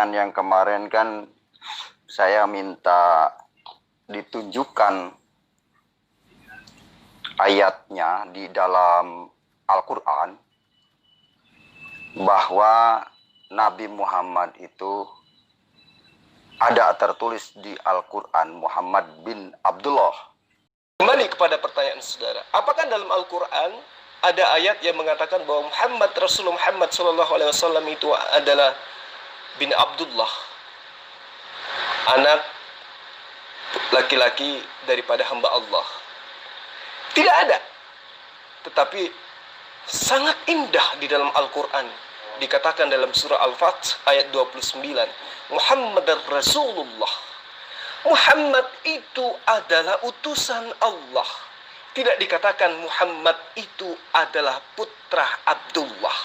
pertanyaan yang kemarin kan saya minta ditunjukkan ayatnya di dalam Al-Quran bahwa Nabi Muhammad itu ada tertulis di Al-Quran Muhammad bin Abdullah. Kembali kepada pertanyaan saudara, apakah dalam Al-Quran ada ayat yang mengatakan bahwa Rasulullah Muhammad SAW itu adalah bin Abdullah, anak laki-laki daripada hamba Allah? Tidak ada. Tetapi sangat indah di dalam Al-Quran. Dikatakan dalam surah Al-Fath ayat 29, Muhammad Rasulullah. Muhammad itu adalah utusan Allah. Tidak dikatakan Muhammad itu adalah putra Abdullah.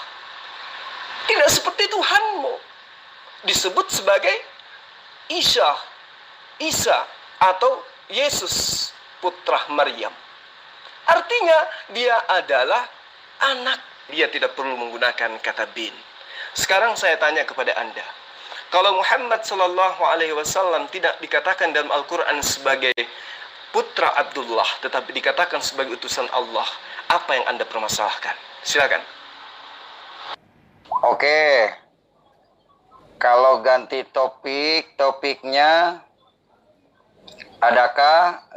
Tidak seperti Tuhanmu. Disebut sebagai Isa atau Yesus putra Maryam. Artinya dia adalah anak. Dia tidak perlu menggunakan kata bin. Sekarang saya tanya kepada Anda, kalau Muhammad SAW tidak dikatakan dalam Al-Quran sebagai putra Abdullah, tetapi dikatakan sebagai utusan Allah, apa yang Anda permasalahkan? Silakan. Oke, kalau ganti topiknya,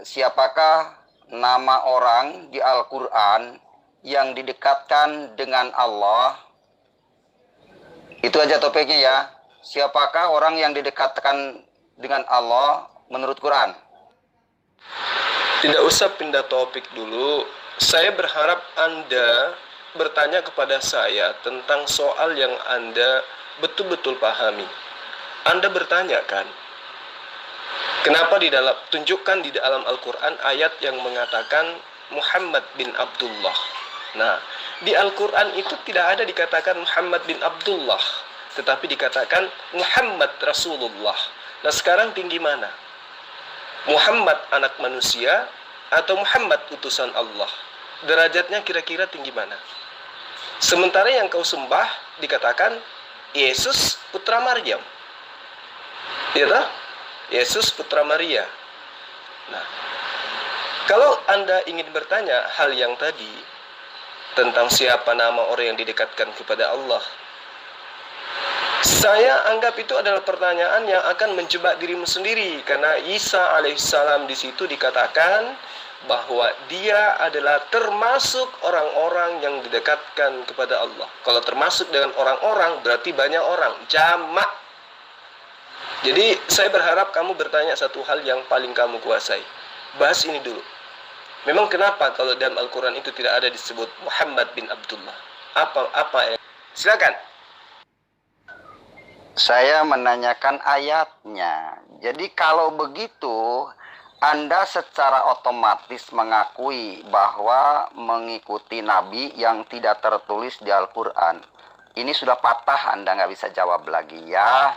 siapakah nama orang di Al-Quran yang didekatkan dengan Allah? Itu aja topiknya ya. Siapakah orang yang didekatkan dengan Allah menurut Quran? Tidak usah pindah topik dulu. Saya berharap Anda bertanya kepada saya tentang soal yang Anda betul-betul pahami. Anda bertanya kan, kenapa tunjukkan di dalam Al-Quran ayat yang mengatakan Muhammad bin Abdullah. Nah, di Al-Quran itu tidak ada dikatakan Muhammad bin Abdullah, tetapi dikatakan Muhammad Rasulullah. Nah, sekarang tinggi mana? Muhammad anak manusia atau Muhammad utusan Allah? Derajatnya kira-kira tinggi mana? Sementara yang kau sembah dikatakan Yesus putra Maryam. Ya tak? Yesus putra Maria. Nah, kalau Anda ingin bertanya hal yang tadi tentang siapa nama orang yang didekatkan kepada Allah, saya anggap itu adalah pertanyaan yang akan menjebak dirimu sendiri, karena Isa alaihissalam di situ dikatakan bahwa dia adalah termasuk orang-orang yang didekatkan kepada Allah. Kalau termasuk dengan orang-orang berarti banyak orang, jamak. Jadi saya berharap kamu bertanya satu hal yang paling kamu kuasai. Bahas ini dulu. Memang kenapa kalau dalam Al-Quran itu tidak ada disebut Muhammad bin Abdullah? Apa ya? Silakan. Saya menanyakan ayatnya. Jadi kalau begitu, Anda secara otomatis mengakui bahwa mengikuti Nabi yang tidak tertulis di Al-Quran. Ini sudah patah, Anda nggak bisa jawab lagi ya.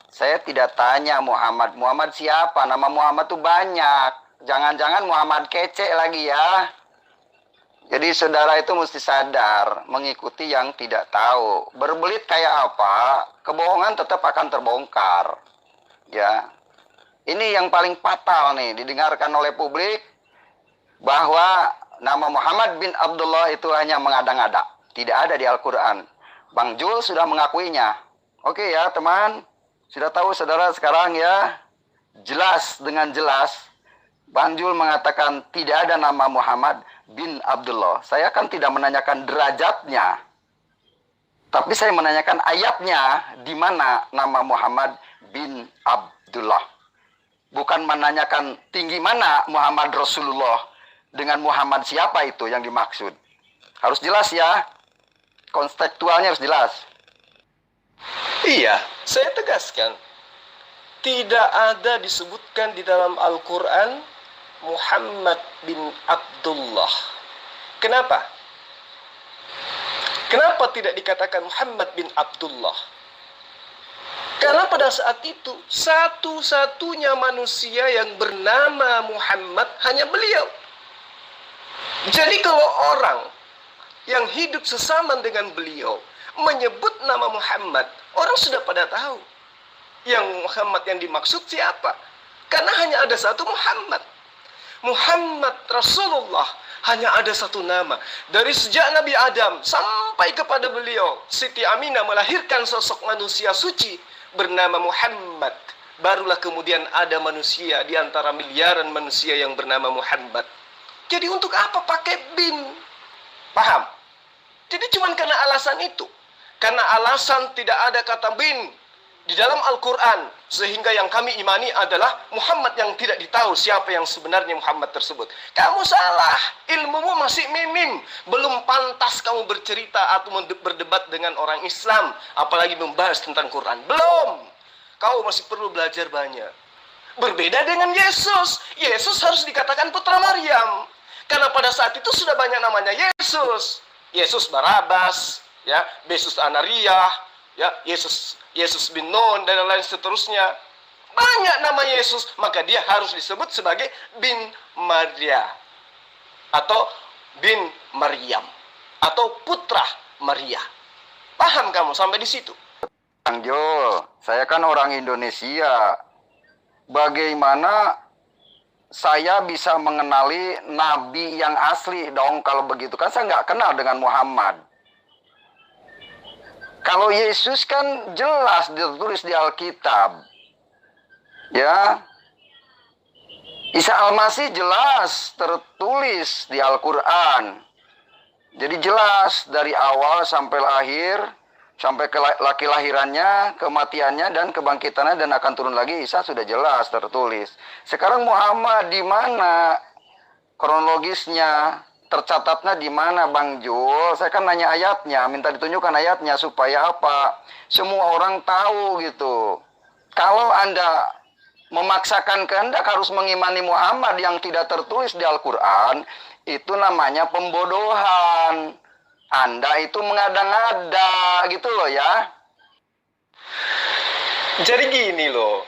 Saya tidak tanya Muhammad. Muhammad siapa? Nama Muhammad tuh banyak. Jangan-jangan Muhammad kece lagi ya. Jadi saudara itu mesti sadar, mengikuti yang tidak tahu. Berbelit kayak apa, kebohongan tetap akan terbongkar. Ya. Ini yang paling fatal nih, didengarkan oleh publik, bahwa nama Muhammad bin Abdullah itu hanya mengada-ngada. Tidak ada di Al-Quran. Bang Jul sudah mengakuinya. Oke ya teman, sudah tahu saudara sekarang ya. Jelas dengan jelas. Bang Jul mengatakan tidak ada nama Muhammad bin Abdullah. Saya kan tidak menanyakan derajatnya. Tapi saya menanyakan ayatnya di mana nama Muhammad bin Abdullah. Bukan menanyakan tinggi mana Muhammad Rasulullah. Dengan Muhammad siapa itu yang dimaksud. Harus jelas ya. Konstekstualnya harus jelas. Iya, saya tegaskan. Tidak ada disebutkan di dalam Al-Quran Muhammad bin Abdullah. Kenapa? Kenapa tidak dikatakan Muhammad bin Abdullah? Karena pada saat itu satu-satunya manusia yang bernama Muhammad hanya beliau. Jadi kalau orang yang hidup sesama dengan beliau menyebut nama Muhammad, orang sudah pada tahu Yang Muhammad yang dimaksud siapa? Karena hanya ada satu Muhammad. Muhammad Rasulullah, hanya ada satu nama. Dari sejak Nabi Adam sampai kepada beliau, Siti Aminah melahirkan sosok manusia suci bernama Muhammad. Barulah kemudian ada manusia di antara miliaran manusia yang bernama Muhammad. Jadi untuk apa pakai bin? Paham? Jadi cuma karena alasan itu. Karena alasan tidak ada kata bin di dalam Al-Quran, sehingga yang kami imani adalah Muhammad yang tidak ditahu siapa yang sebenarnya Muhammad tersebut. Kamu salah, ilmumu masih minim, belum pantas kamu bercerita atau berdebat dengan orang Islam, apalagi membahas tentang Quran. Belum, kau masih perlu belajar banyak. Berbeda dengan Yesus. Yesus harus dikatakan putra Maryam, karena pada saat itu sudah banyak namanya Yesus. Yesus Barabas, ya, Yesus Anariah, ya, Yesus bin Nun, dan lain seterusnya. Banyak nama Yesus, maka dia harus disebut sebagai bin Maria, atau bin Maryam, atau putra Maria. Paham kamu sampai di situ? Bang Jul, saya kan orang Indonesia. Bagaimana saya bisa mengenali nabi yang asli dong kalau begitu? Kan saya nggak kenal dengan Muhammad. Kalau Yesus kan jelas ditulis di Alkitab. Ya. Isa Al-Masih jelas tertulis di Al-Quran. Jadi jelas dari awal sampai akhir, sampai ke laki lahirannya, kematiannya, dan kebangkitannya, dan akan turun lagi, Isa sudah jelas tertulis. Sekarang Muhammad di mana kronologisnya? Tercatatnya di mana, Bang Jul? Saya kan nanya ayatnya, minta ditunjukkan ayatnya supaya apa? Semua orang tahu gitu. Kalau Anda memaksakan kehendak harus mengimani Muhammad yang tidak tertulis di Al-Quran, itu namanya pembodohan. Anda itu mengada-ngada gitu loh ya. Jadi gini loh.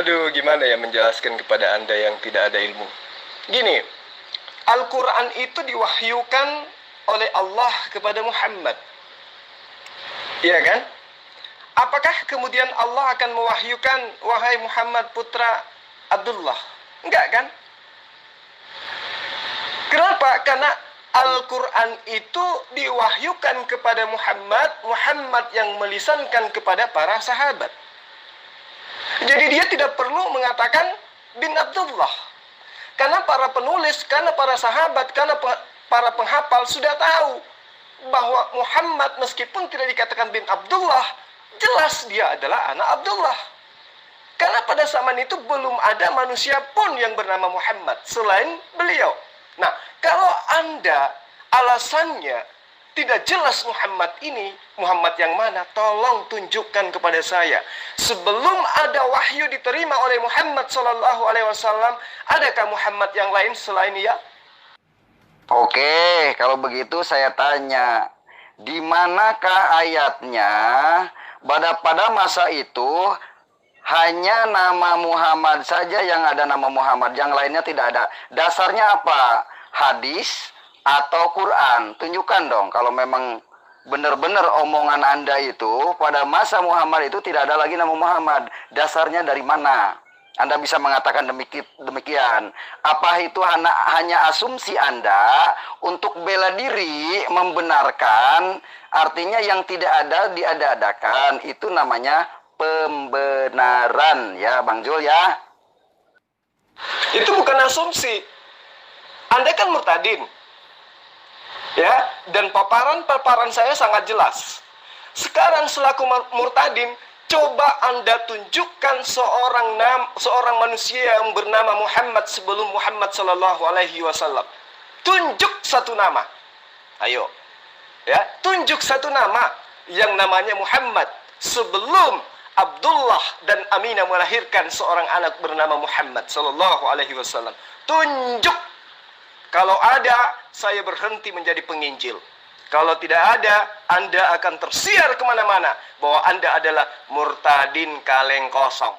Aduh, gimana ya menjelaskan kepada Anda yang tidak ada ilmu. Gini, Al-Quran itu diwahyukan oleh Allah kepada Muhammad. Iya kan? Apakah kemudian Allah akan mewahyukan, wahai Muhammad putra Abdullah? Enggak kan? Kenapa? Karena Al-Quran itu diwahyukan kepada Muhammad, Muhammad yang melisankan kepada para sahabat. Jadi dia tidak perlu mengatakan bin Abdullah. Karena para penulis, karena para sahabat, karena para penghafal sudah tahu bahwa Muhammad meskipun tidak dikatakan bin Abdullah, jelas dia adalah anak Abdullah. Karena pada zaman itu belum ada manusia pun yang bernama Muhammad selain beliau. Nah, kalau Anda alasannya tidak jelas Muhammad ini, Muhammad yang mana? Tolong tunjukkan kepada saya. Sebelum ada wahyu diterima oleh Muhammad SAW, adakah Muhammad yang lain selain dia? Oke, kalau begitu saya tanya, di manakah ayatnya pada masa itu hanya nama Muhammad saja yang ada nama Muhammad, yang lainnya tidak ada. Dasarnya apa? Hadis atau Quran? Tunjukkan dong kalau memang benar-benar omongan Anda itu pada masa Muhammad itu tidak ada lagi nama Muhammad. Dasarnya dari mana? Anda bisa mengatakan demikian. Apa itu hanya asumsi Anda untuk bela diri, membenarkan, artinya yang tidak ada diada-adakan. Itu namanya pembenaran ya Bang Jul ya. Itu bukan asumsi. Anda kan murtadin. Ya, dan paparan saya sangat jelas. Sekarang selaku murtadin, coba Anda tunjukkan seorang manusia yang bernama Muhammad sebelum Muhammad SAW. Tunjuk satu nama. Ayo. Ya, tunjuk satu nama yang namanya Muhammad sebelum Abdullah dan Aminah melahirkan seorang anak bernama Muhammad SAW. Tunjuk. Kalau ada, saya berhenti menjadi penginjil. Kalau tidak ada, Anda akan tersiar kemana-mana bahwa Anda adalah murtadin kaleng kosong.